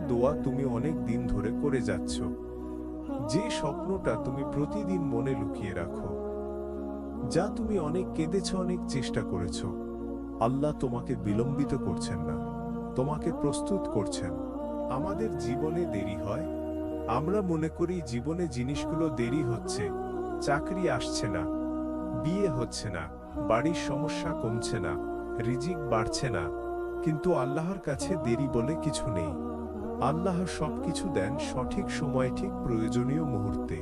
দোয়া তুমি অনেক দিন ধরে করে যাচ্ছ, যে স্বপ্নটা তুমি প্রতিদিন মনে লুকিয়ে রাখো, যা তুমি অনেক কেঁদেছ, অনেক চেষ্টা করেছ, আল্লাহ তোমাকে বিলম্বিত করছেন না, তোমাকে প্রস্তুত করছেন। আমাদের জীবনে দেরি হয়, আমরা মনে করি জীবনে জিনিসগুলো দেরি হচ্ছে, চাকরি আসছে না, বিয়ে হচ্ছে না, বাড়ির সমস্যা কমছে না, রিজিক বাড়ছে না। কিন্তু আল্লাহর কাছে দেরি বলে কিছু নেই। আল্লাহ সবকিছু দেন সঠিক সময়ে, ঠিক প্রয়োজনীয় মুহূর্তে।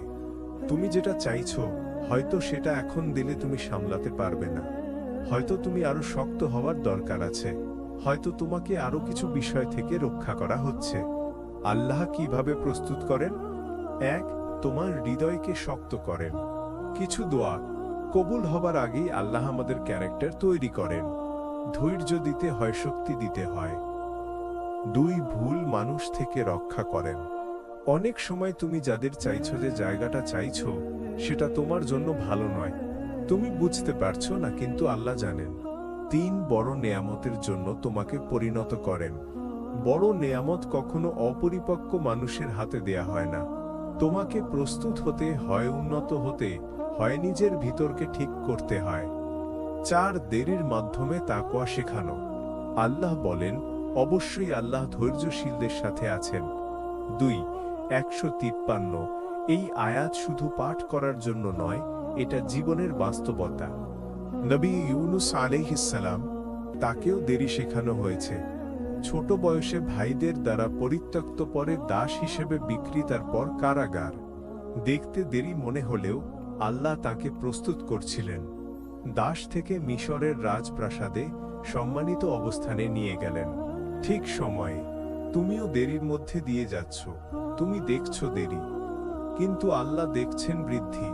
তুমি যেটা চাইছো, হয়তো সেটা এখন দিলে তুমি সামলাতে পারবে না, হয়তো তুমি আরো শক্ত হওয়ার দরকার আছে, হয়তো তোমাকে আরো কিছু বিষয় থেকে রক্ষা করা হচ্ছে। আল্লাহ কিভাবে প্রস্তুত করেন? 1. তোমার হৃদয়কে শক্ত করেন। কিছু দোয়া কবুল হবার আগেই আল্লাহ আমাদের ক্যারেক্টার তৈরি করেন। ধৈর্য দিতে হয়, শক্তি দিতে হয়। 2. ভুল মানুষ থেকে রক্ষা করেন। অনেক সময় তুমি যাদের চাইছো, যে জায়গাটা চাইছো, সেটা তোমার জন্য ভালো নয়, তুমি বুঝতে পারছো না, কিন্তু আল্লাহ জানেন। 3. বড় নেয়ামতের জন্য তোমাকে পরিণত করেন। বড় নেয়ামত কখনো অপরিপক্ক মানুষের হাতে দেয়া হয় না। তোমাকে প্রস্তুত হতে হয়, উন্নত হতে হয়, নিজের ভিতরকে ঠিক করতে হয়। 4. দেরির মাধ্যমে তাকওয়া শেখানো। আল্লাহ বলেন, অবশ্যই আল্লাহ ধৈর্যশীলদের সাথে আছেন। 2. 153 এই আয়াত শুধু পাঠ করার জন্য নয়, এটা জীবনের বাস্তবতা। নবী ইউনুস আলাইহিস সালাম, তাকেও দেরি শেখানো হয়েছে। ছোট বয়সে ভাইদের দ্বারা পরিত্যক্ত, পরে দাস হিসেবে বিক্রি, তারপর কারাগার। দেখতে দেরি মনে হলেও আল্লাহ তাকে প্রস্তুত করছিলেন। দাস থেকে মিশরের রাজপ্রাসাদে সম্মানিত অবস্থানে নিয়ে গেলেন। ঠিক সময়ে তুমিও দেরির মধ্যে দিয়ে যাচ্ছ, তুমি দেখছো দেরি, কিন্তু আল্লাহ দেখছেন বৃদ্ধি।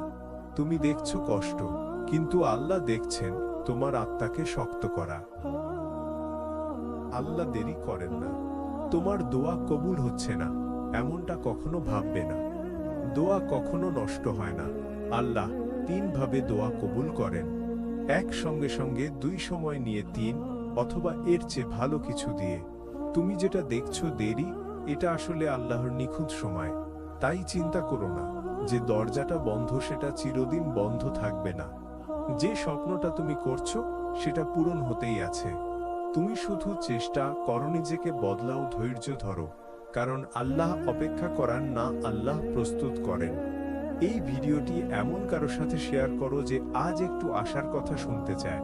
তুমি দেখছো কষ্ট, কিন্তু আল্লাহ দেখছেন তোমার আত্মাকে শক্ত করা। আল্লাহ দেরি করেন না। তোমার দোয়া কবুল হচ্ছে না, এমনটা কখনো ভাববে না। দোয়া কখনো নষ্ট হয় না। আল্লাহ 3 ভাবে দোয়া কবুল করেন। 1. সঙ্গে সঙ্গে, 2. সময় নিয়ে, 3. অথবা এর চেয়ে ভালো কিছু দিয়ে। তুমি যেটা দেখছো দেরি, এটা আসলে আল্লাহর নিখুঁত সময়। তাই চিন্তা করো না যে দরজাটা বন্ধ, সেটা চিরদিন বন্ধ থাকবে না। যে স্বপ্নটা তুমি করছো, সেটা পূরণ হতেই আছে। তুমি শুধু চেষ্টা করো, নিজেকে বদলাও, ধৈর্য ধরো, কারণ আল্লাহ অপেক্ষা করান না, আল্লাহ প্রস্তুত করেন। এই ভিডিওটি এমন কারো সাথে শেয়ার করো যে আজ একটু আশার কথা শুনতে চায়।